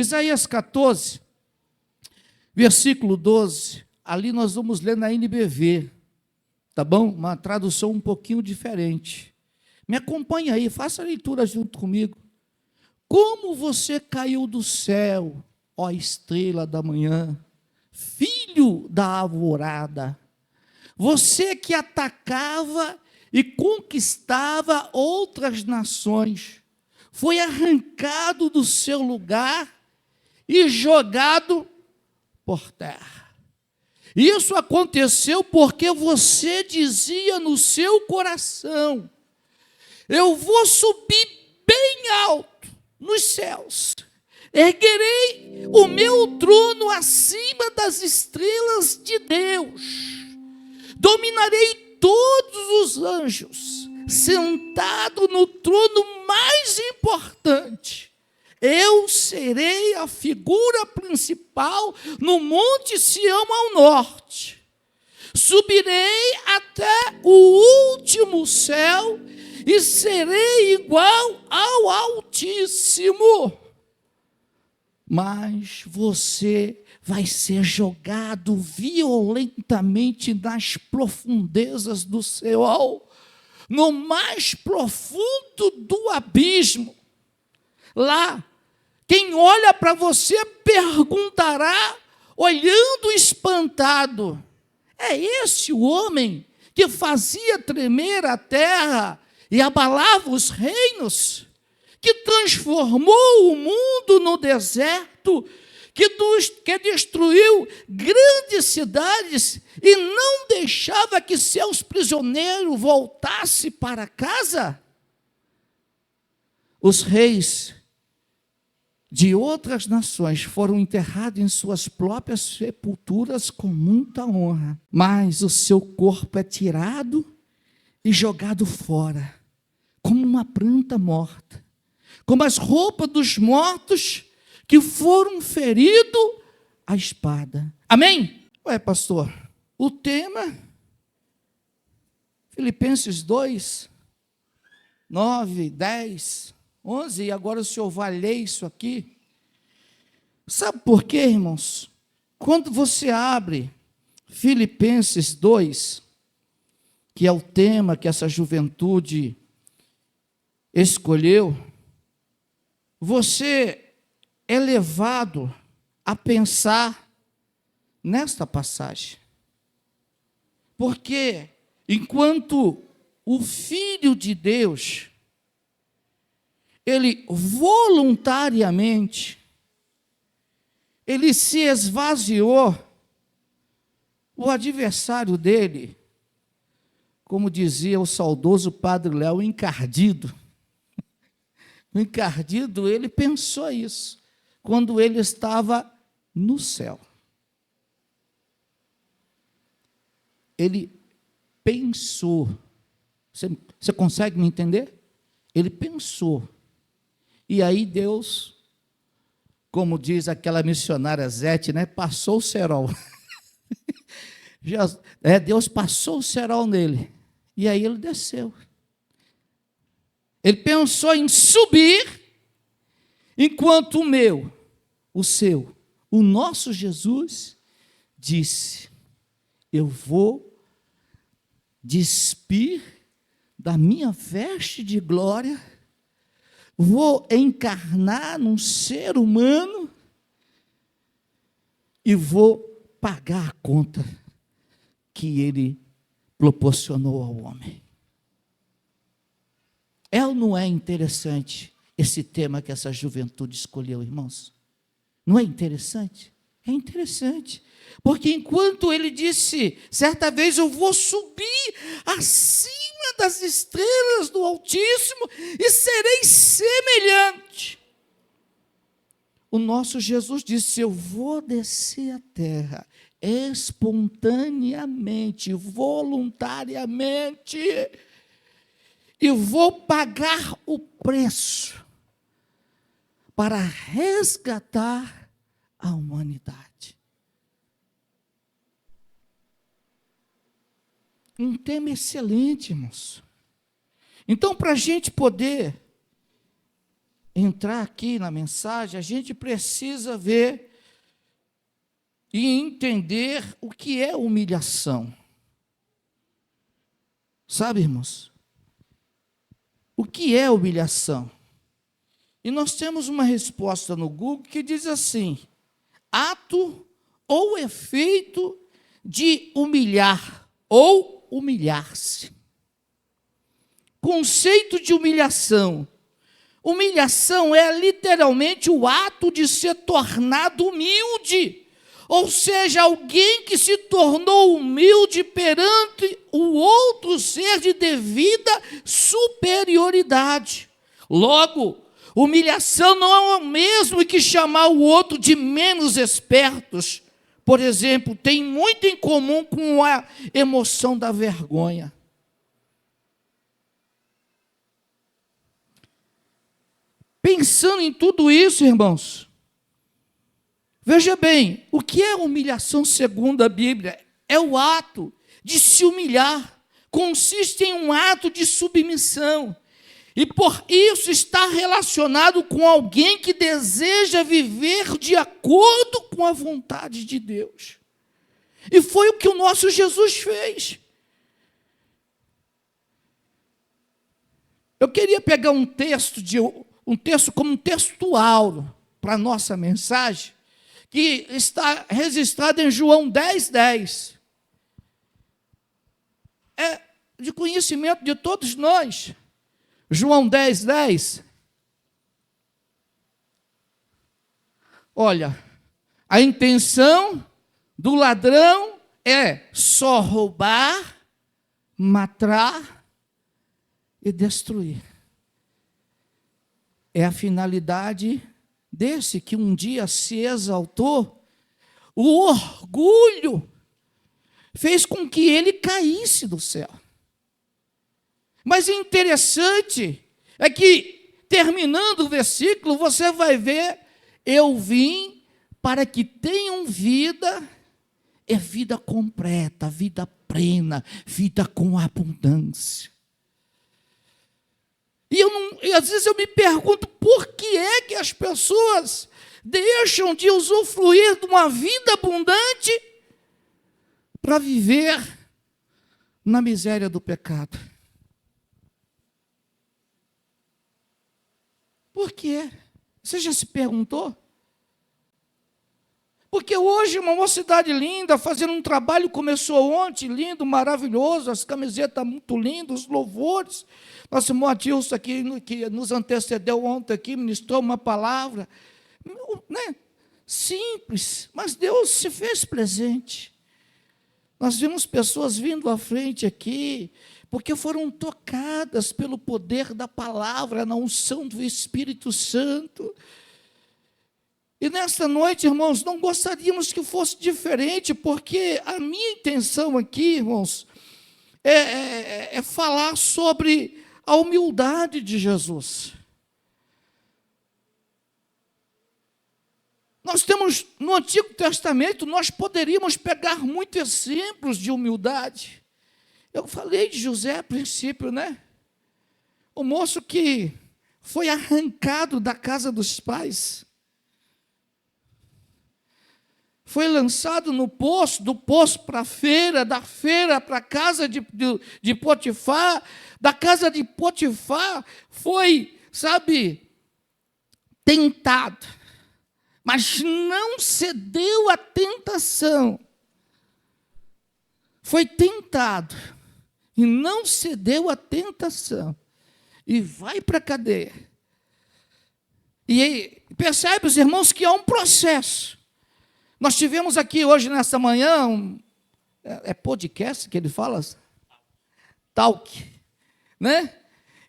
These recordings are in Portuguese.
Isaías 14, versículo 12, ali nós vamos ler na NBV, tá bom? Uma tradução um pouquinho diferente. Me acompanha aí, faça a leitura junto comigo. Como você caiu do céu, ó estrela da manhã, filho da alvorada, você que atacava e conquistava outras nações, foi arrancado do seu lugar e jogado por terra. Isso aconteceu porque você dizia no seu coração: eu vou subir bem alto nos céus, erguerei o meu trono acima das estrelas de Deus, dominarei todos os anjos, sentado no trono mais importante. Eu serei a figura principal no Monte Sião ao norte. Subirei até o último céu e serei igual ao Altíssimo. Mas você vai ser jogado violentamente nas profundezas do Seol, no mais profundo do abismo. Lá, quem olha para você perguntará, olhando espantado: é esse o homem que fazia tremer a terra e abalava os reinos, que transformou o mundo no deserto, que destruiu grandes cidades e não deixava que seus prisioneiros voltassem para casa? Os reis de outras nações foram enterrados em suas próprias sepulturas com muita honra, mas o seu corpo é tirado e jogado fora, como uma planta morta, como as roupas dos mortos que foram feridos à espada. Amém? Ué, pastor, o tema, Filipenses 2, 9, 10, 11, e agora o senhor vai ler isso aqui. Sabe por quê, irmãos? Quando você abre Filipenses 2, que é o tema que essa juventude escolheu, você é levado a pensar nesta passagem. Porque enquanto o Filho de Deus, ele voluntariamente, ele se esvaziou, o adversário dele, como dizia o saudoso Padre Léo, encardido. O encardido, ele pensou isso, quando ele estava no céu. Ele pensou. Você consegue me entender? Ele pensou. E aí Deus, como diz aquela missionária Zete, né, passou o cerol. Deus passou o cerol nele. E aí ele desceu. Ele pensou em subir, enquanto o seu, o nosso Jesus disse: eu vou despir da minha veste de glória, vou encarnar num ser humano e vou pagar a conta que ele proporcionou ao homem. É ou não é interessante esse tema que essa juventude escolheu, irmãos? Não é interessante? É interessante, porque enquanto ele disse, certa vez eu vou subir acima das estrelas do Altíssimo e serei semelhante, o nosso Jesus disse, eu vou descer à terra espontaneamente, voluntariamente, e vou pagar o preço para resgatar a humanidade. Um tema excelente, irmãos. Então, para a gente poder entrar aqui na mensagem, a gente precisa ver e entender o que é humilhação. Sabe, irmãos? O que é humilhação? E nós temos uma resposta no Google que diz assim: ato ou efeito de humilhar ou humilhar-se. Conceito de humilhação. Humilhação é literalmente o ato de ser tornado humilde, ou seja, alguém que se tornou humilde perante o outro ser de devida superioridade. Logo, humilhação não é o mesmo que chamar o outro de menos espertos. Por exemplo, tem muito em comum com a emoção da vergonha. Pensando em tudo isso, irmãos, veja bem, o que é humilhação segundo a Bíblia? É o ato de se humilhar, consiste em um ato de submissão, e por isso está relacionado com alguém que deseja viver de acordo com a vontade de Deus. E foi o que o nosso Jesus fez. Eu queria pegar um texto como um textual para a nossa mensagem, que está registrado em João 10:10. É de conhecimento de todos nós. João 10:10. Olha, a intenção do ladrão é só roubar, matar e destruir. É a finalidade desse que um dia se exaltou. O orgulho fez com que ele caísse do céu. Mas o interessante é que, terminando o versículo, você vai ver: eu vim para que tenham vida, é vida completa, vida plena, vida com abundância. E às vezes eu me pergunto, por que é que as pessoas deixam de usufruir de uma vida abundante para viver na miséria do pecado? Por quê? Você já se perguntou? Porque hoje uma mocidade linda, fazendo um trabalho, começou ontem, lindo, maravilhoso, as camisetas muito lindas, os louvores. Nosso irmão Adilson aqui, que nos antecedeu ontem aqui, ministrou uma palavra, né? Simples, mas Deus se fez presente. Nós vimos pessoas vindo à frente aqui, porque foram tocadas pelo poder da palavra, na unção do Espírito Santo. E nesta noite, irmãos, não gostaríamos que fosse diferente, porque a minha intenção aqui, irmãos, é falar sobre a humildade de Jesus. Nós temos, no Antigo Testamento, nós poderíamos pegar muitos exemplos de humildade. Eu falei de José a princípio, né? O moço que foi arrancado da casa dos pais, foi lançado no poço, do poço para a feira, da feira para a casa de Potifar, da casa de Potifar foi, tentado, mas não cedeu à tentação. Foi tentado e não cedeu à tentação, e vai para a cadeia. E aí, percebe, os irmãos, que há um processo. Nós tivemos aqui hoje, nessa manhã, é podcast que ele fala? Talk, né?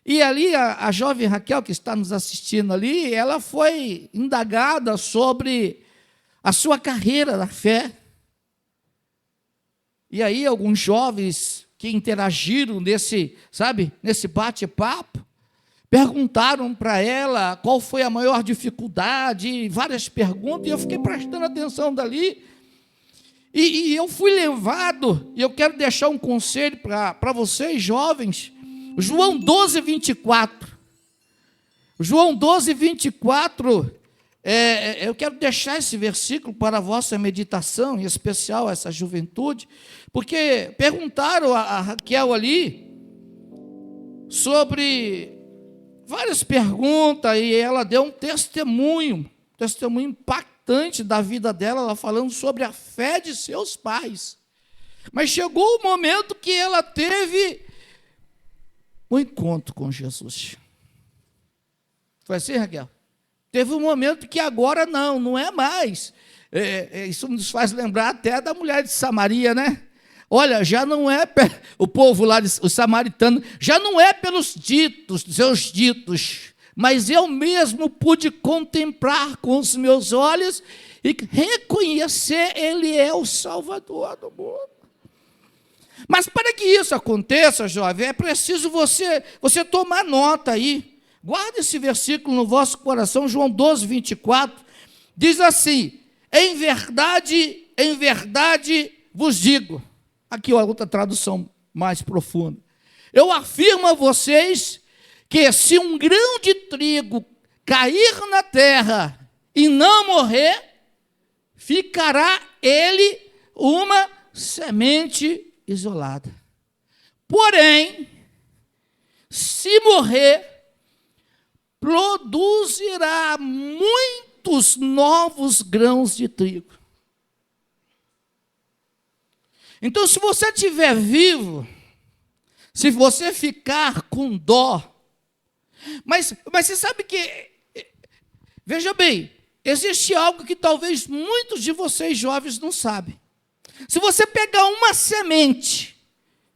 E ali a jovem Raquel, que está nos assistindo ali, ela foi indagada sobre a sua carreira da fé. E aí alguns jovens que interagiram nesse bate-papo, perguntaram para ela qual foi a maior dificuldade, várias perguntas, e eu fiquei prestando atenção dali, e eu fui levado, e eu quero deixar um conselho para vocês, jovens, João 12:24, João 12, 24, eu quero deixar esse versículo para a vossa meditação, em especial essa juventude, porque perguntaram a Raquel ali sobre várias perguntas, e ela deu um testemunho impactante da vida dela, ela falando sobre a fé de seus pais. Mas chegou o momento que ela teve um encontro com Jesus. Foi assim, Raquel? Teve um momento que agora não é mais. Isso nos faz lembrar até da mulher de Samaria, né? Olha, já não é o povo lá, os samaritanos, já não é pelos seus ditos, mas eu mesmo pude contemplar com os meus olhos e reconhecer, Ele é o Salvador do mundo. Mas para que isso aconteça, jovem, é preciso você tomar nota aí. Guarde esse versículo no vosso coração, João 12, 24, diz assim: em verdade vos digo. Aqui ó, outra tradução mais profunda. Eu afirmo a vocês que se um grão de trigo cair na terra e não morrer, ficará ele uma semente isolada. Porém, se morrer, produzirá muitos novos grãos de trigo. Então, se você estiver vivo, se você ficar com dó, mas você sabe que, veja bem, existe algo que talvez muitos de vocês jovens não sabem. Se você pegar uma semente,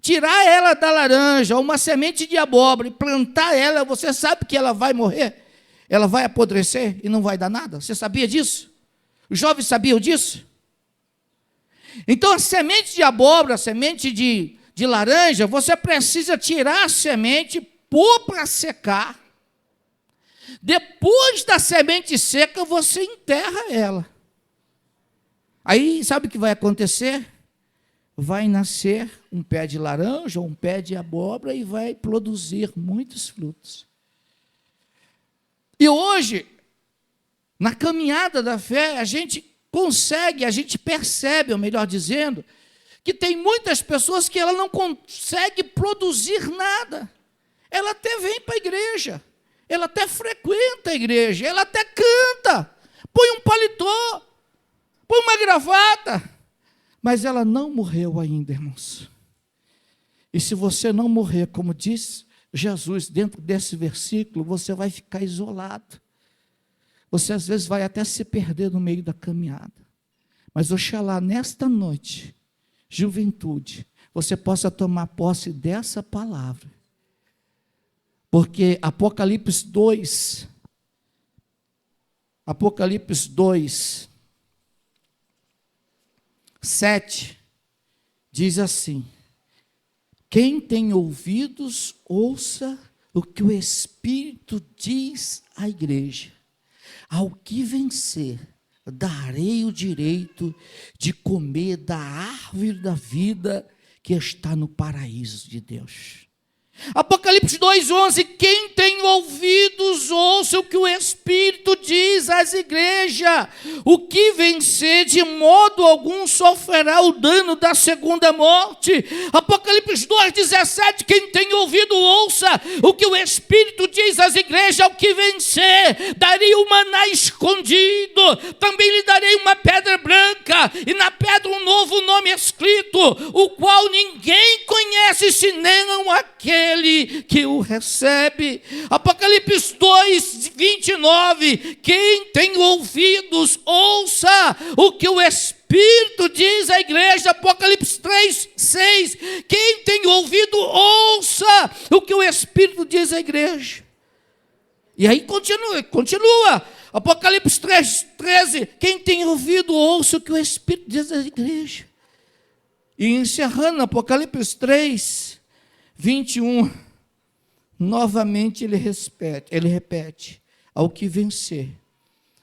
tirar ela da laranja, uma semente de abóbora, e plantar ela, você sabe que ela vai morrer? Ela vai apodrecer e não vai dar nada? Você sabia disso? Os jovens sabiam disso? Então, a semente de abóbora, a semente de laranja, você precisa tirar a semente, pôr para secar. Depois da semente seca, você enterra ela. Aí, sabe o que vai acontecer? Vai nascer um pé de laranja, um pé de abóbora e vai produzir muitos frutos. E hoje, na caminhada da fé, a gente percebe, ou melhor dizendo, que tem muitas pessoas que ela não consegue produzir nada. Ela até vem para a igreja, ela até frequenta a igreja, ela até canta, põe um paletó, põe uma gravata, mas ela não morreu ainda, irmãos. E se você não morrer, como diz Jesus dentro desse versículo, você vai ficar isolado. Você às vezes vai até se perder no meio da caminhada. Mas oxalá nesta noite, juventude, você possa tomar posse dessa palavra. Porque Apocalipse 2, 7, diz assim: quem tem ouvidos, ouça o que o Espírito diz à igreja. Ao que vencer, darei o direito de comer da árvore da vida que está no paraíso de Deus. Apocalipse 2:11, quem tem ouvidos, ouça o que o Espírito diz às igrejas. O que vencer, de modo algum sofrerá o dano da segunda morte. Apocalipse 2:17, quem tem ouvido, ouça o que o Espírito diz às igrejas. Ao que vencer, darei o maná escondido, também lhe darei uma pedra branca, e na pedra um novo nome escrito, o qual ninguém conhece, senão aquele que o recebe. Apocalipse 2:29, quem tem ouvidos, ouça o que o Espírito diz à igreja. Apocalipse 3:6, quem tem ouvido, ouça o que o Espírito diz à igreja. E aí continua. Apocalipse 3:13, quem tem ouvido, ouça o que o Espírito diz à igreja. E encerrando Apocalipse 3:21, novamente ele repete, ao que vencer,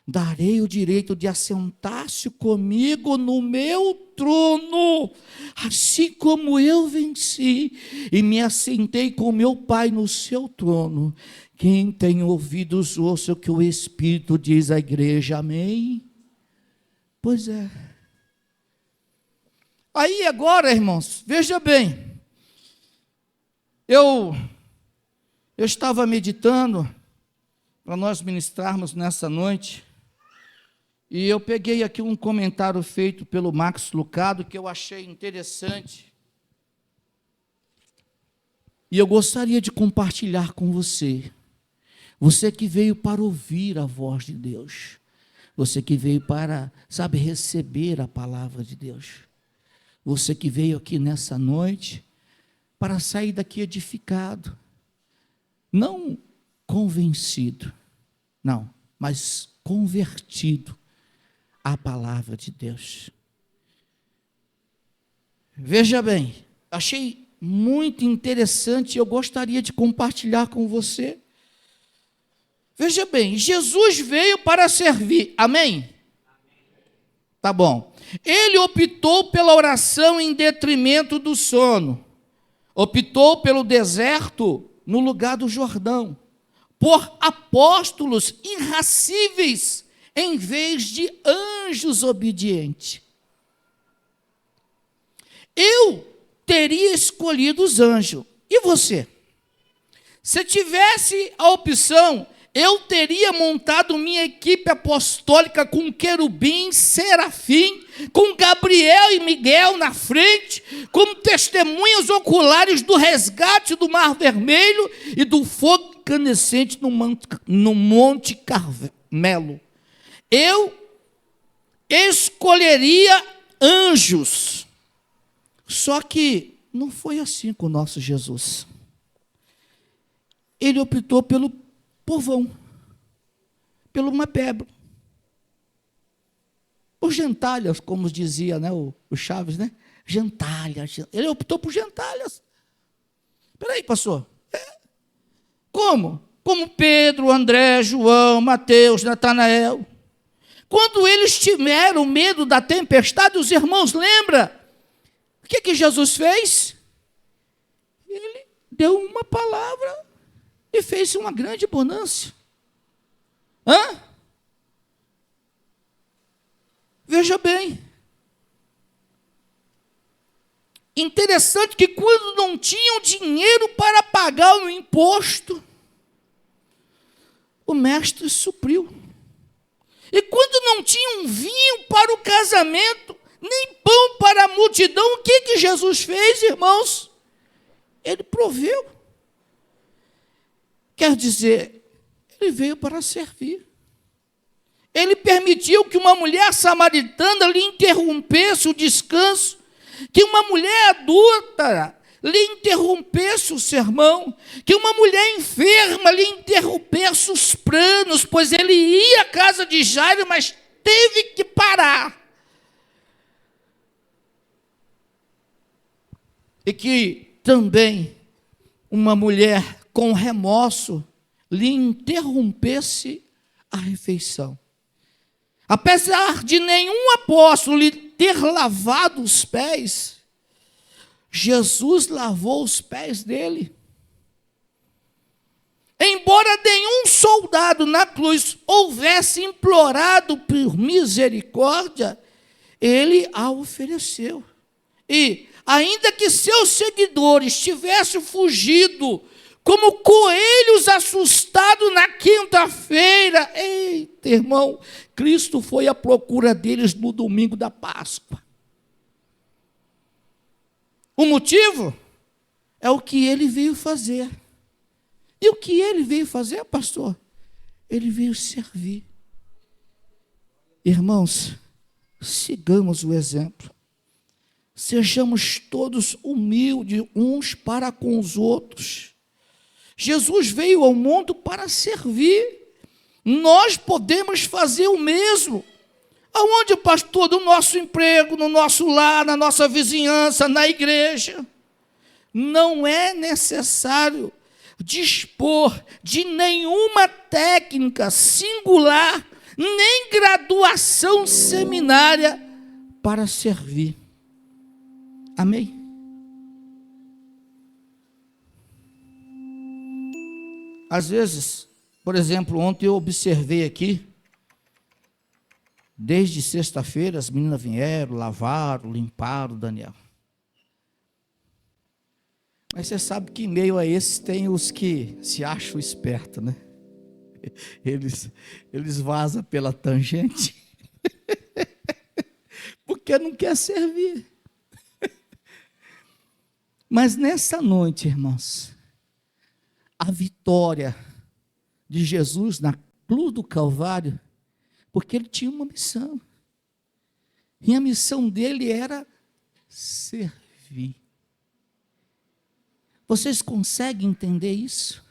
darei o direito de assentar-se comigo no meu trono, assim como eu venci e me assentei com meu Pai no seu trono. Quem tem ouvidos, ouça o que o Espírito diz à igreja, amém? Pois é. Aí agora, irmãos, veja bem, eu estava meditando para nós ministrarmos nessa noite, e eu peguei aqui um comentário feito pelo Max Lucado, que eu achei interessante, e eu gostaria de compartilhar com você. Você que veio para ouvir a voz de Deus, você que veio para, sabe, receber a palavra de Deus, você que veio aqui nessa noite para sair daqui edificado, não convencido, não, mas convertido à palavra de Deus. Veja bem, achei muito interessante, eu gostaria de compartilhar com você. Veja bem, Jesus veio para servir, amém? Tá bom. Ele optou pela oração em detrimento do sono, optou pelo deserto no lugar do Jordão, por apóstolos irracíveis em vez de anjos obedientes. Eu teria escolhido os anjos. E você? Se tivesse a opção, eu teria montado minha equipe apostólica com querubim, serafim, com Gabriel e Miguel na frente, como testemunhas oculares do resgate do Mar Vermelho e do fogo incandescente no Monte Carmelo. Eu escolheria anjos. Só que não foi assim com o nosso Jesus. Ele optou pelo povão, pelo mapebro, por gentalhas, como dizia, né, o Chaves, né? Gentalhas. Ele optou por gentalhas. Espera aí, pastor. Como? Como Pedro, André, João, Mateus, Natanael. Quando eles tiveram medo da tempestade, os irmãos lembram? O que Jesus fez? Ele deu uma palavra e fez uma grande bonança. Veja bem. Interessante que quando não tinham dinheiro para pagar o imposto, o mestre supriu. E quando não tinham vinho para o casamento, nem pão para a multidão, o que Jesus fez, irmãos? Ele proveu. Quer dizer, ele veio para servir. Ele permitiu que uma mulher samaritana lhe interrompesse o descanso, que uma mulher adulta lhe interrompesse o sermão, que uma mulher enferma lhe interrompesse os planos, pois ele ia à casa de Jairo, mas teve que parar. E que também uma mulher com remorso lhe interrompesse a refeição. Apesar de nenhum apóstolo lhe ter lavado os pés, Jesus lavou os pés dele. Embora nenhum soldado na cruz houvesse implorado por misericórdia, ele a ofereceu. E, ainda que seus seguidores tivessem fugido como coelhos assustados na quinta-feira, eita, irmão, Cristo foi à procura deles no domingo da Páscoa. O motivo é o que ele veio fazer. E o que ele veio fazer, pastor? Ele veio servir. Irmãos, sigamos o exemplo. Sejamos todos humildes uns para com os outros. Jesus veio ao mundo para servir. Nós podemos fazer o mesmo. Aonde, pastor? No nosso emprego, no nosso lar, na nossa vizinhança, na igreja. Não é necessário dispor de nenhuma técnica singular, nem graduação seminária para servir. Amém? Às vezes, por exemplo, ontem eu observei aqui, desde sexta-feira as meninas vieram, lavaram, limparam, Daniel. Mas você sabe que em meio a esses tem os que se acham espertos, né? Eles vazam pela tangente, porque não quer servir. Mas nessa noite, irmãos, a vitória de Jesus na cruz do Calvário, porque ele tinha uma missão, e a missão dele era servir. Vocês conseguem entender isso?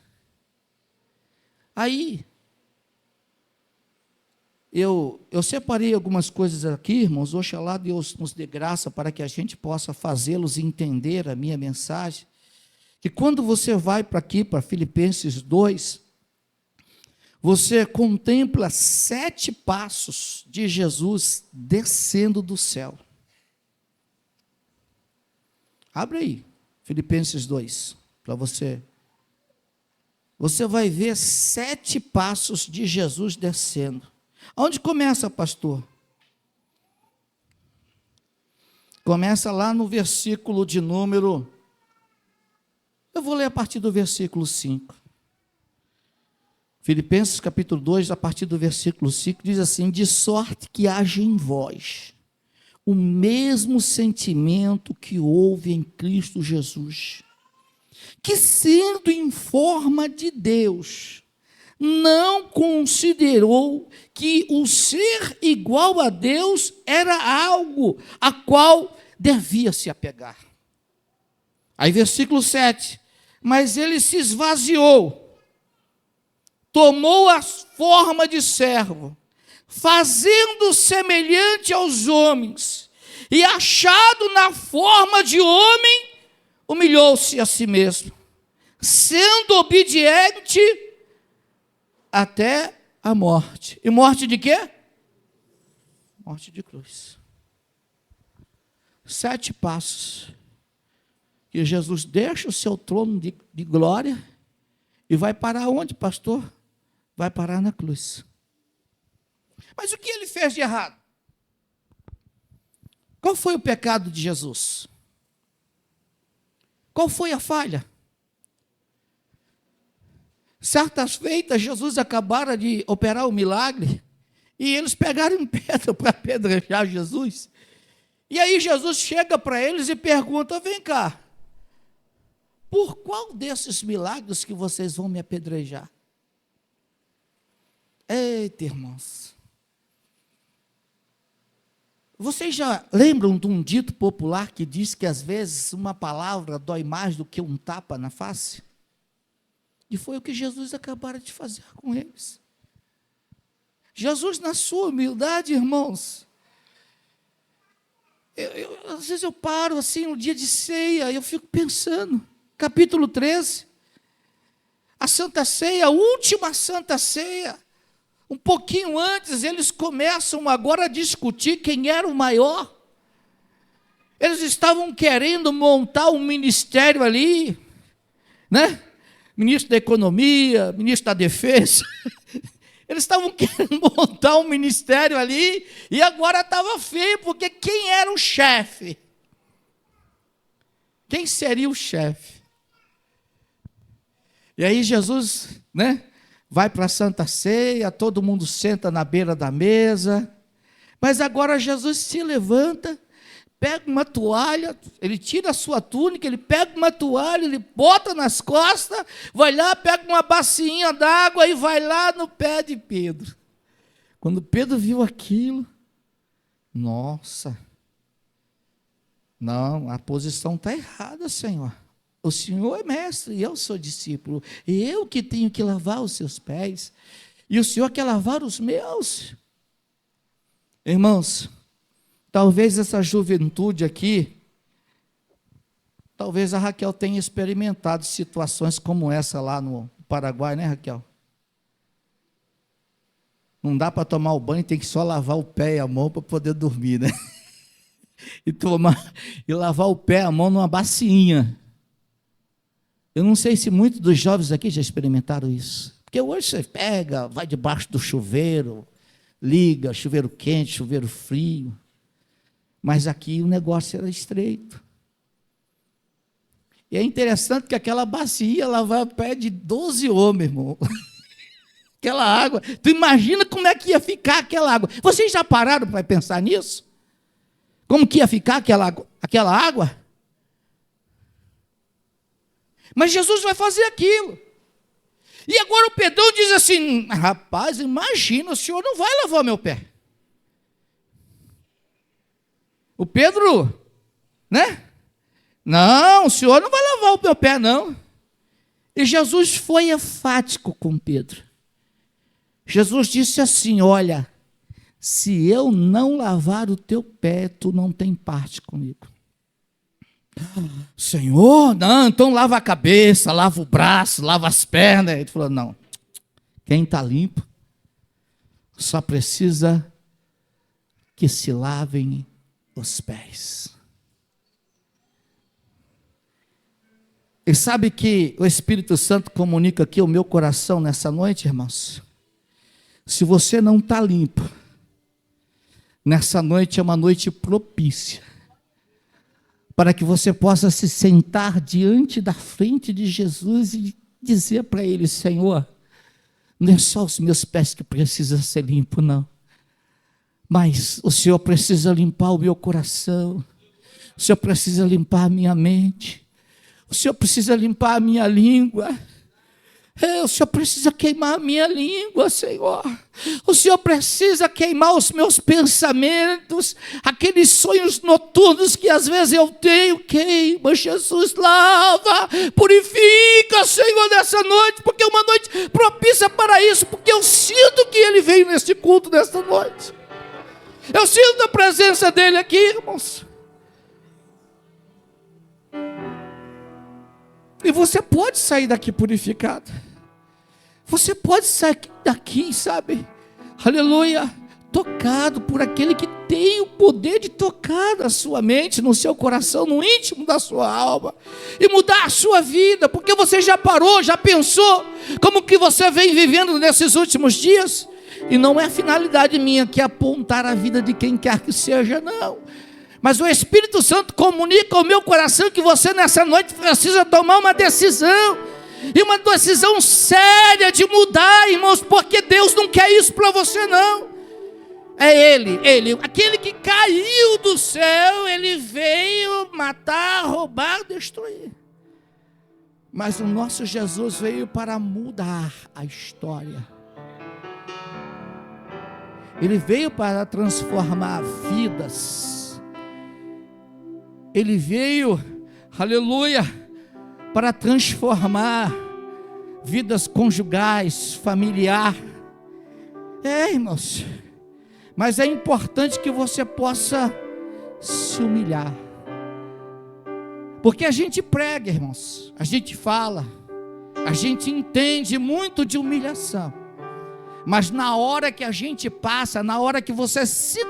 Aí, eu separei algumas coisas aqui, irmãos, oxalá Deus nos dê graça para que a gente possa fazê-los entender a minha mensagem, que quando você vai para aqui, para Filipenses 2, você contempla 7 passos de Jesus descendo do céu. Abre aí, Filipenses 2, para você. Você vai ver 7 passos de Jesus descendo. Onde começa, pastor? Começa lá no versículo de número... Eu vou ler a partir do versículo 5. Filipenses capítulo 2, a partir do versículo 5, diz assim: de sorte que haja em vós o mesmo sentimento que houve em Cristo Jesus, que sendo em forma de Deus, não considerou que o ser igual a Deus era algo a qual devia se apegar. Aí versículo 7, mas ele se esvaziou, tomou a forma de servo, fazendo semelhante aos homens, e achado na forma de homem, humilhou-se a si mesmo, sendo obediente até a morte. E morte de quê? Morte de cruz. 7 passos. Que Jesus deixa o seu trono de glória e vai parar onde, pastor? Vai parar na cruz. Mas o que ele fez de errado? Qual foi o pecado de Jesus? Qual foi a falha? Certas feitas, Jesus acabara de operar o milagre e eles pegaram pedra para apedrejar Jesus. E aí Jesus chega para eles e pergunta: vem cá, por qual desses milagres que vocês vão me apedrejar? Eita, irmãos. Vocês já lembram de um dito popular que diz que às vezes uma palavra dói mais do que um tapa na face? E foi o que Jesus acabara de fazer com eles. Jesus, na sua humildade, irmãos, às vezes eu paro assim no dia de ceia, eu fico pensando, capítulo 13, a Santa Ceia, a última Santa Ceia, um pouquinho antes, eles começam agora a discutir quem era o maior. Eles estavam querendo montar um ministério ali, né? Ministro da Economia, ministro da Defesa. Eles estavam querendo montar um ministério ali e agora estava feio, porque quem era o chefe? Quem seria o chefe? E aí Jesus, né? Vai para a Santa Ceia, todo mundo senta na beira da mesa, mas agora Jesus se levanta, pega uma toalha, ele tira a sua túnica, ele pega uma toalha, ele bota nas costas, vai lá, pega uma bacinha d'água e vai lá no pé de Pedro. Quando Pedro viu aquilo, nossa, não, a posição está errada, Senhor. O Senhor é mestre e eu sou discípulo. E eu que tenho que lavar os seus pés. E o Senhor quer lavar os meus. Irmãos, talvez essa juventude aqui, talvez a Raquel tenha experimentado situações como essa lá no Paraguai, né, Raquel? Não dá para tomar o banho, tem que só lavar o pé e a mão para poder dormir, né? E lavar o pé e a mão numa bacinha. Eu não sei se muitos dos jovens aqui já experimentaram isso. Porque hoje você pega, vai debaixo do chuveiro, liga, chuveiro quente, chuveiro frio. Mas aqui o negócio era estreito. E é interessante que aquela bacia lavava o pé de 12 homens, irmão. Aquela água. Tu imagina como é que ia ficar aquela água. Vocês já pararam para pensar nisso? Como que ia ficar aquela água? Mas Jesus vai fazer aquilo. E agora o Pedrão diz assim: rapaz, imagina, o senhor não vai lavar meu pé. O Pedro, né? Não, o senhor não vai lavar o meu pé, não. E Jesus foi enfático com Pedro. Jesus disse assim: olha, se eu não lavar o teu pé, tu não tem parte comigo. Senhor, não, então lava a cabeça, lava o braço, lava as pernas. Ele falou: não, quem está limpo só precisa que se lavem os pés. E sabe que o Espírito Santo comunica aqui o meu coração nessa noite, irmãos? Se você não está limpo, nessa noite é uma noite propícia para que você possa se sentar diante da frente de Jesus e dizer para Ele: Senhor, não é só os meus pés que precisam ser limpos, não. Mas o Senhor precisa limpar o meu coração. O Senhor precisa limpar a minha mente. O Senhor precisa limpar a minha língua. O Senhor precisa queimar a minha língua, Senhor. O Senhor precisa queimar os meus pensamentos, aqueles sonhos noturnos que às vezes eu tenho. Queima, Jesus, lava, purifica, Senhor, nessa noite, porque é uma noite propícia para isso, porque eu sinto que Ele veio neste culto nesta noite. Eu sinto a presença dEle aqui, irmãos. E você pode sair daqui purificado. Você pode sair daqui, sabe? Aleluia. Tocado por aquele que tem o poder de tocar na sua mente, no seu coração, no íntimo da sua alma. E mudar a sua vida. Porque você já parou, já pensou como que você vem vivendo nesses últimos dias? E não é a finalidade minha que apontar a vida de quem quer que seja, não. Mas o Espírito Santo comunica ao meu coração que você nessa noite precisa tomar uma decisão. E uma decisão séria de mudar, irmãos, porque Deus não quer isso para você, não. É Ele, aquele que caiu do céu, Ele veio matar, roubar, destruir. Mas o nosso Jesus veio para mudar a história. Ele veio para transformar vidas. Ele veio, aleluia, para transformar vidas conjugais, familiar. Irmãos, mas é importante que você possa se humilhar. Porque a gente prega, irmãos, a gente fala, a gente entende muito de humilhação. Mas na hora que a gente passa, na hora que você se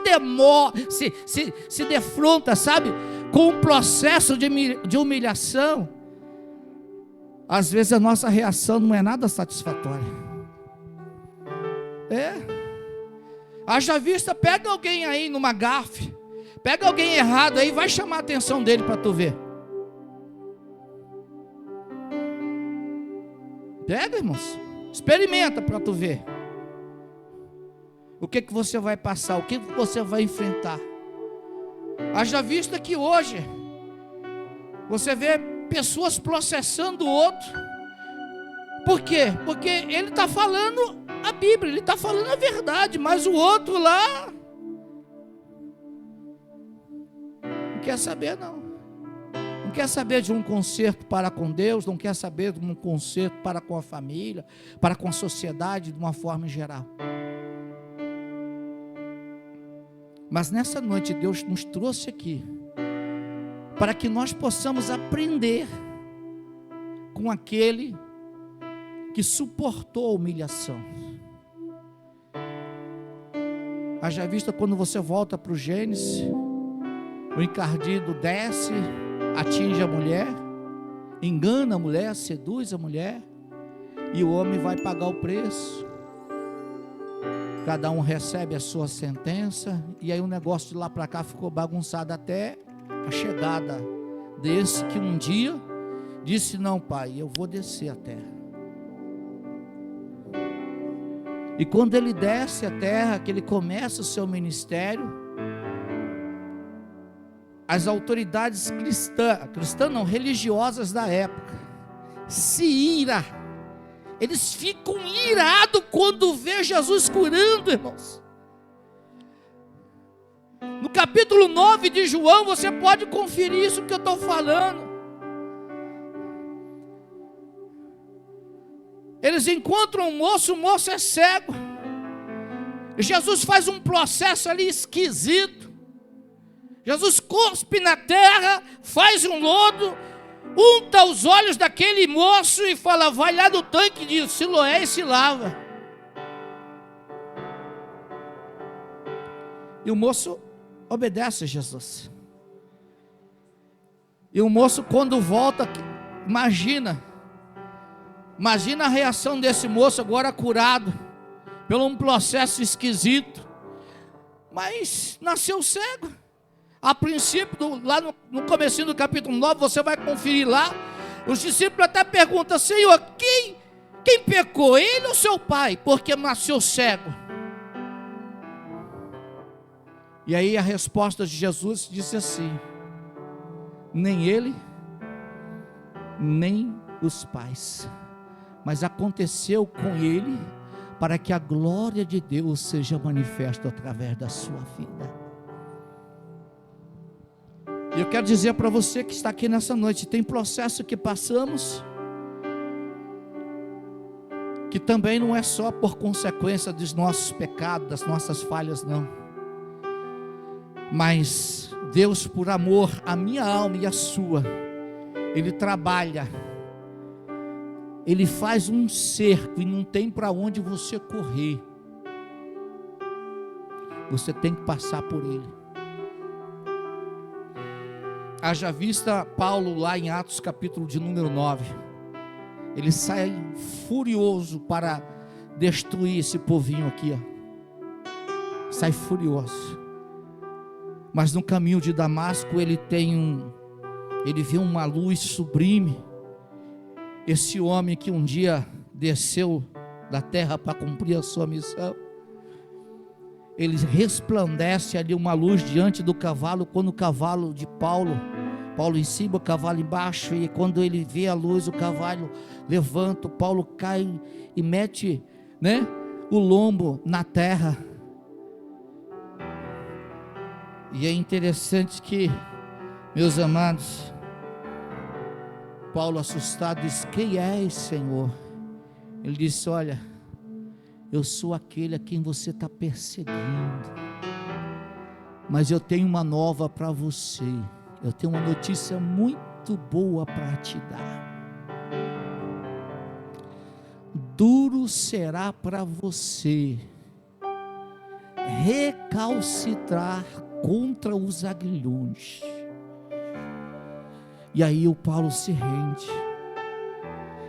defronta, sabe, com um processo de humilhação, às vezes a nossa reação não é nada satisfatória. Haja vista, pega alguém aí numa gafe, pega alguém errado aí, vai chamar a atenção dele para tu ver. Pega, irmãos, experimenta para tu ver. O que você vai passar, o que você vai enfrentar. Haja vista que hoje você vê pessoas processando o outro. Por quê? Porque ele está falando a Bíblia, ele está falando a verdade, mas o outro lá não quer saber, não. Não quer saber de um conserto para com Deus, não quer saber de um conserto para com a família, para com a sociedade de uma forma geral. Mas nessa noite Deus nos trouxe aqui para que nós possamos aprender com aquele que suportou a humilhação. Haja vista quando você volta para o Gênesis, o encardido desce, atinge a mulher, engana a mulher, seduz a mulher, e o homem vai pagar o preço. Cada um recebe a sua sentença, e aí o negócio de lá para cá ficou bagunçado até a chegada desse que um dia disse: não, pai, eu vou descer a terra. E quando ele desce a terra, que ele começa o seu ministério, as autoridades religiosas da época, se ira. Eles ficam irados quando vê Jesus curando, irmãos. No capítulo 9 de João, você pode conferir isso que eu estou falando. Eles encontram o moço é cego. Jesus faz um processo ali esquisito. Jesus cospe na terra, faz um lodo, unta os olhos daquele moço e fala: vai lá no tanque de Siloé e se lava. E o moço obedece a Jesus. E o moço, quando volta, imagina a reação desse moço agora curado, pelo um processo esquisito, mas nasceu cego. A princípio, lá no comecinho do capítulo 9, você vai conferir lá, os discípulos até perguntam: Senhor, quem pecou, ele ou seu pai, porque nasceu cego? E aí a resposta de Jesus disse assim: nem ele, nem os pais, mas aconteceu com ele, para que a glória de Deus seja manifesta através da sua vida. E eu quero dizer para você que está aqui nessa noite, tem processo que passamos, que também não é só por consequência dos nossos pecados, das nossas falhas, não. Mas Deus, por amor à minha alma e à sua, Ele trabalha, Ele faz um cerco e não tem para onde você correr. Você tem que passar por ele. Haja vista Paulo lá em Atos capítulo de número 9. Ele sai furioso para destruir esse povinho aqui, ó. Sai furioso. Mas no caminho de Damasco ele vê uma luz sublime. Esse homem que um dia desceu da terra para cumprir a sua missão, ele resplandece ali uma luz diante do cavalo, quando o cavalo de Paulo em cima, o cavalo embaixo, e quando ele vê a luz, o cavalo levanta, o Paulo cai e mete, o lombo na terra. E é interessante que, meus amados, Paulo assustado diz: quem és, Senhor? Ele disse: olha, eu sou aquele a quem você está perseguindo, mas eu tenho uma nova para você, eu tenho uma notícia muito boa para te dar. Duro será para você recalcitrar contra os aguilhões. E aí o Paulo se rende.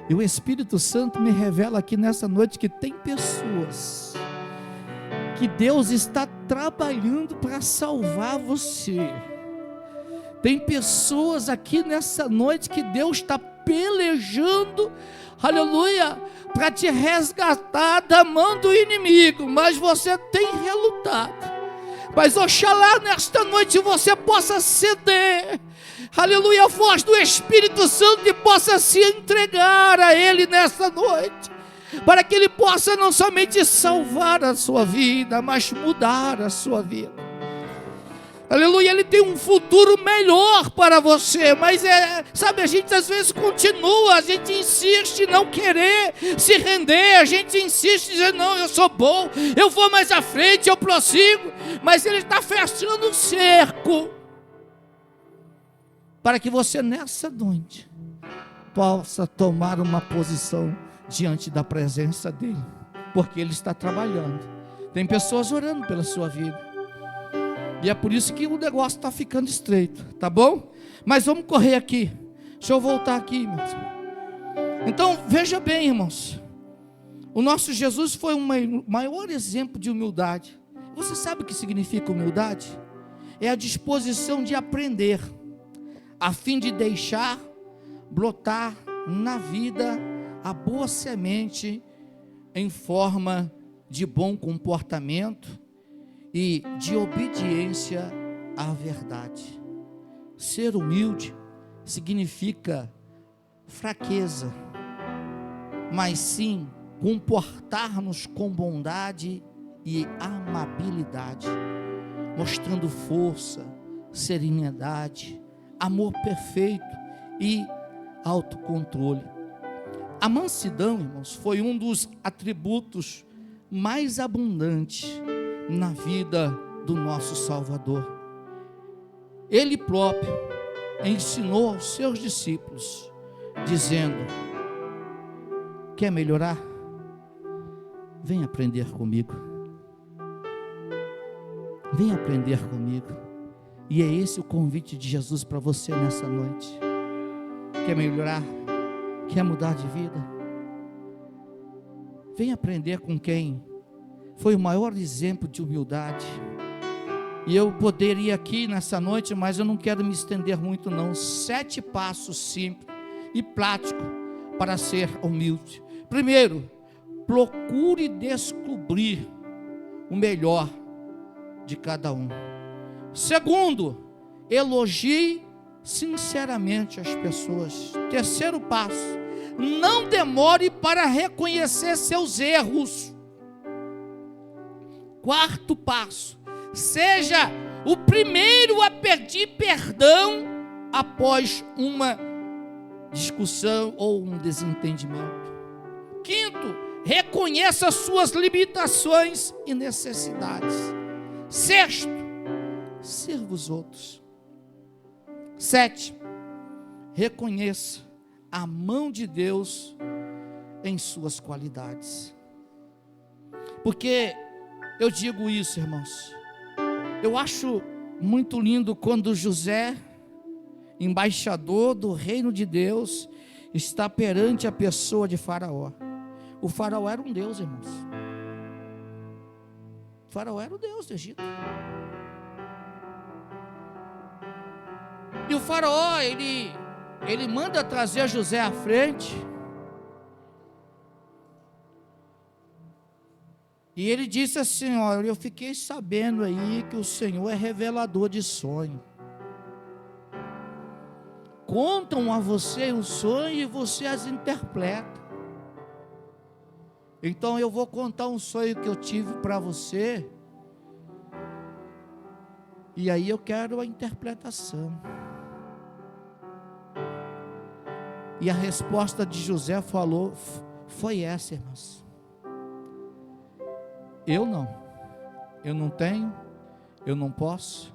E o Espírito Santo me revela aqui nessa noite que tem pessoas que Deus está trabalhando para salvar você. Tem pessoas aqui nessa noite que Deus está pelejando, aleluia, para te resgatar da mão do inimigo, mas você tem relutado. Mas oxalá nesta noite você possa ceder, aleluia, a voz do Espírito Santo, e possa se entregar a Ele nesta noite, para que Ele possa não somente salvar a sua vida, mas mudar a sua vida. Aleluia, Ele tem um futuro melhor para você, mas sabe, a gente às vezes continua, a gente insiste em não querer se render, a gente insiste em dizer: não, eu sou bom, eu vou mais à frente, eu prossigo, mas Ele está fechando um cerco, para que você nessa noite possa tomar uma posição diante da presença dEle, porque Ele está trabalhando. Tem pessoas orando pela sua vida, e é por isso que o negócio está ficando estreito, tá bom? Mas vamos correr aqui. Deixa eu voltar aqui, irmãos. Então, veja bem, irmãos. O nosso Jesus foi o maior exemplo de humildade. Você sabe o que significa humildade? É a disposição de aprender, a fim de deixar brotar na vida a boa semente em forma de bom comportamento e de obediência à verdade. Ser humilde significa fraqueza, mas sim comportar-nos com bondade e amabilidade, mostrando força, serenidade, amor perfeito e autocontrole. A mansidão, irmãos, foi um dos atributos mais abundantes na vida do nosso Salvador. Ele próprio ensinou aos seus discípulos, dizendo: quer melhorar? Vem aprender comigo. Vem aprender comigo. E é esse o convite de Jesus para você nessa noite. Quer melhorar? Quer mudar de vida? Vem aprender com quem foi o maior exemplo de humildade. E eu poderia aqui nessa noite, mas eu não quero me estender muito não. 7 passos simples e práticos para ser humilde. Primeiro, procure descobrir o melhor de cada um. Segundo, elogie sinceramente as pessoas. Terceiro passo, não demore para reconhecer seus erros. Quarto passo, seja o primeiro a pedir perdão após uma discussão ou um desentendimento. Quinto, reconheça suas limitações e necessidades. Sexto, sirva os outros. 7, reconheça a mão de Deus em suas qualidades. Porque eu digo isso, irmãos, eu acho muito lindo quando José, embaixador do reino de Deus, está perante a pessoa de Faraó. O Faraó era um deus, irmãos. O Faraó era o deus do Egito. E o Faraó, ele manda trazer José à frente. E ele disse assim: olha, eu fiquei sabendo aí que o Senhor é revelador de sonho. Contam a você o sonho e você as interpreta. Então eu vou contar um sonho que eu tive para você. E aí eu quero a interpretação. E a resposta de José foi essa, irmãos. Eu não tenho, eu não posso,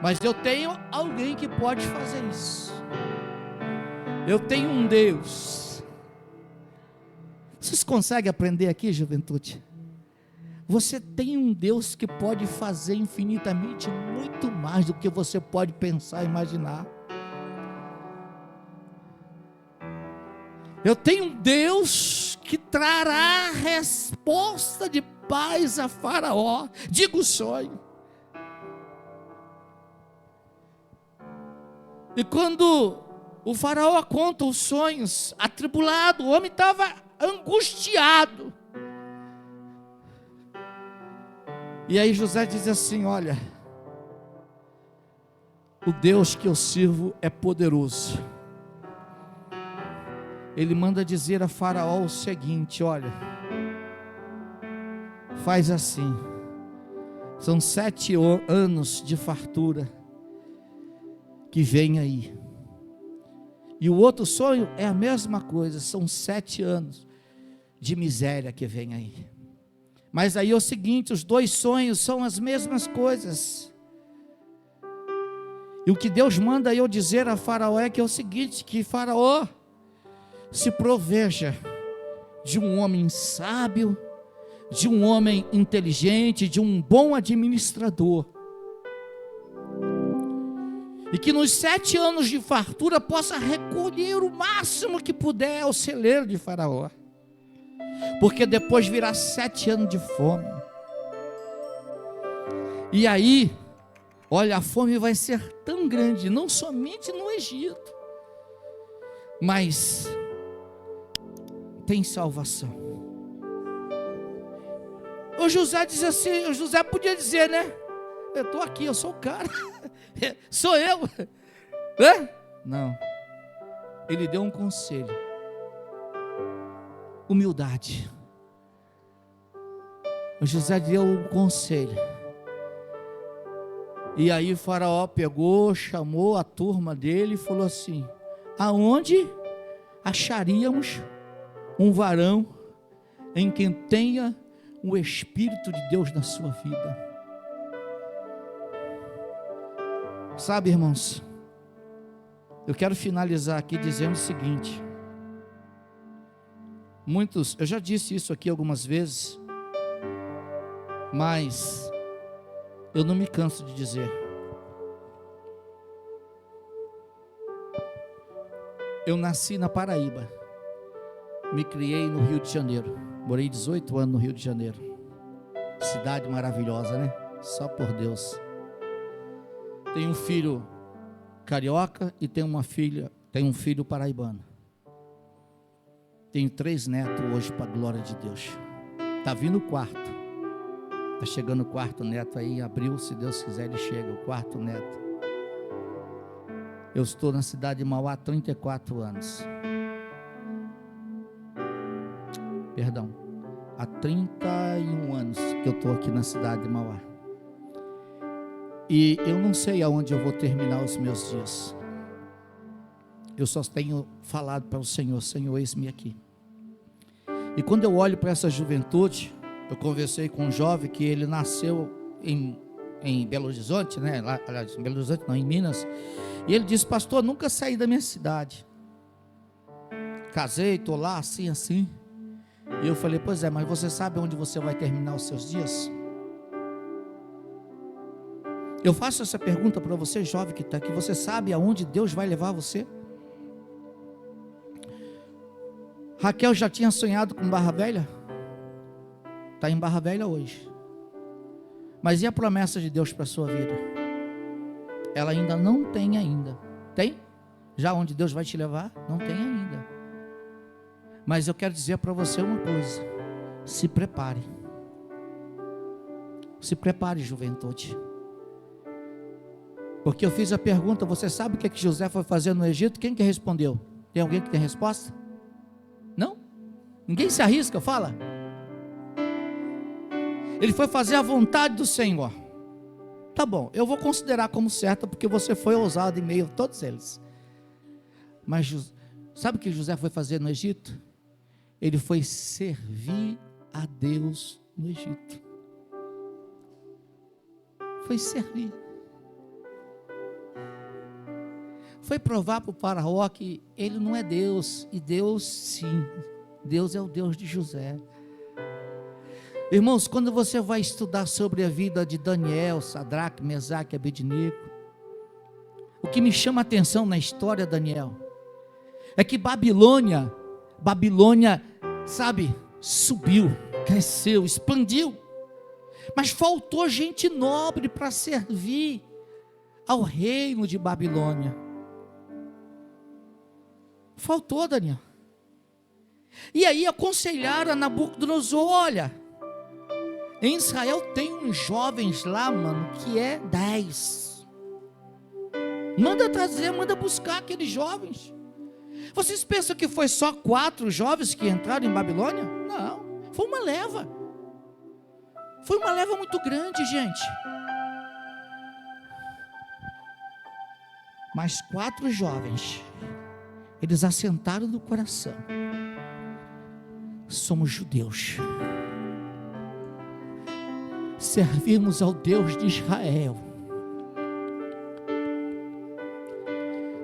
mas eu tenho alguém que pode fazer isso. Eu tenho um Deus. Vocês conseguem aprender aqui, juventude? Você tem um Deus que pode fazer infinitamente muito mais do que você pode pensar e imaginar. Eu tenho um Deus que trará resposta de paz a Faraó. Diga o sonho. E quando o Faraó conta os sonhos, atribulado, o homem estava angustiado. E aí José diz assim: olha, o Deus que eu sirvo é poderoso. Ele manda dizer a Faraó o seguinte: olha, faz assim, são 7 anos de fartura que vem aí. E o outro sonho é a mesma coisa, são 7 anos de miséria que vem aí. Mas aí é o seguinte, os 2 sonhos são as mesmas coisas. E o que Deus manda eu dizer a Faraó é que é o seguinte, que Faraó se proveja de um homem sábio, de um homem inteligente, de um bom administrador. E que nos 7 anos de fartura possa recolher o máximo que puder ao celeiro de Faraó. Porque depois virá 7 anos de fome. E aí, olha, a fome vai ser tão grande, não somente no Egito, mas tem salvação. O José diz assim, o José podia dizer, né? Eu estou aqui, eu sou o cara, sou eu, né? Não, ele deu um conselho, humildade. O José deu um conselho, e aí o Faraó pegou, chamou a turma dele e falou assim: aonde acharíamos um varão em quem tenha o Espírito de Deus na sua vida? Sabe, irmãos, eu quero finalizar aqui dizendo o seguinte: muitos, eu já disse isso aqui algumas vezes, mas eu não me canso de dizer. Eu nasci na Paraíba, me criei no Rio de Janeiro, morei 18 anos no Rio de Janeiro, cidade maravilhosa, né? Só por Deus. Tenho um filho carioca e tenho um filho paraibano. Tenho 3 netos hoje, para a glória de Deus. Está vindo o 4. Está chegando o 4º neto aí, em abril, se Deus quiser ele chega, o 4º neto. Eu estou na cidade de Mauá há 34 anos. Perdão, há 31 anos que eu estou aqui na cidade de Mauá. E eu não sei aonde eu vou terminar os meus dias. Eu só tenho falado para o Senhor: Senhor, eis-me aqui. E quando eu olho para essa juventude, eu conversei com um jovem que ele nasceu em Belo Horizonte, né? Lá, aliás, em Belo Horizonte não, em Minas. E ele disse: pastor, nunca saí da minha cidade. Casei, estou lá, assim, assim. E eu falei: pois é, mas você sabe onde você vai terminar os seus dias? Eu faço essa pergunta para você, jovem que está aqui: você sabe aonde Deus vai levar você? Raquel já tinha sonhado com Barra Velha? Está em Barra Velha hoje. Mas e a promessa de Deus para a sua vida? Ela ainda não tem ainda. Tem? Já onde Deus vai te levar? Não tem ainda. Mas eu quero dizer para você uma coisa: se prepare. Se prepare, juventude. Porque eu fiz a pergunta: você sabe o que José foi fazer no Egito? Quem que respondeu? Tem alguém que tem resposta? Não? Ninguém se arrisca, fala. Ele foi fazer a vontade do Senhor. Tá bom, eu vou considerar como certa, porque você foi ousado em meio a todos eles. Mas sabe o que José foi fazer no Egito? Ele foi servir a Deus no Egito. Foi servir. Foi provar para o Faraó que ele não é Deus, e Deus sim, Deus é o Deus de José. Irmãos, quando você vai estudar sobre a vida de Daniel, Sadraque, Mesaque e Abednego, o que me chama a atenção na história, Daniel, é que Babilônia, sabe, subiu, cresceu, expandiu, mas faltou gente nobre para servir ao reino de Babilônia. Faltou, Daniel. E aí aconselharam a Nabucodonosor: olha, em Israel tem uns jovens lá, mano, que é 10. Manda trazer, manda buscar aqueles jovens. Vocês pensam que foi só 4 jovens que entraram em Babilônia? Não, foi uma leva. Foi uma leva muito grande, gente. Mas 4 jovens, eles assentaram no coração: somos judeus, servimos ao Deus de Israel,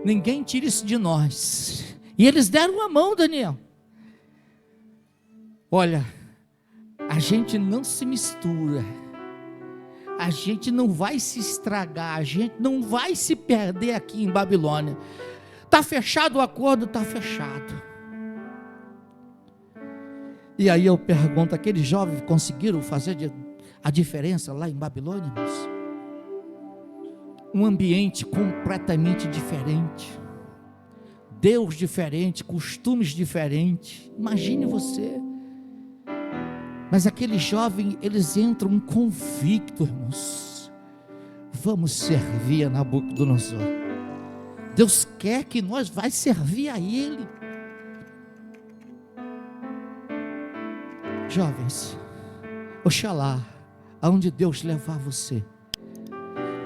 ninguém tira isso de nós. E eles deram a mão, Daniel. Olha, a gente não se mistura, a gente não vai se estragar, a gente não vai se perder aqui em Babilônia. Está fechado o acordo? Está fechado. E aí eu pergunto, aqueles jovens conseguiram fazer a diferença lá em Babilônia, irmãos? Um ambiente completamente diferente, Deus diferente, costumes diferentes. Imagine você. Mas aqueles jovens, eles entram convictos, irmãos. Vamos servir a Nabucodonosor. Deus quer que nós vai servir a Ele. Jovens, oxalá, aonde Deus levar você,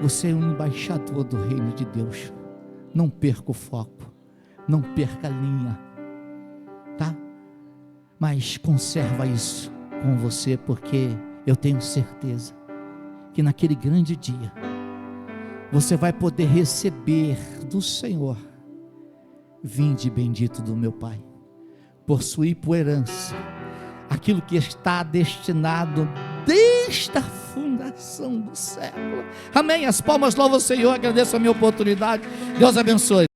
você é um embaixador do reino de Deus. Não perca o foco, não perca a linha, tá? Mas conserva isso com você, porque eu tenho certeza que naquele grande dia você vai poder receber do Senhor: vinde bendito do meu Pai, possuir por herança aquilo que está destinado desde a fundação do século. Amém. As palmas louvam o Senhor. Agradeço a minha oportunidade. Deus abençoe.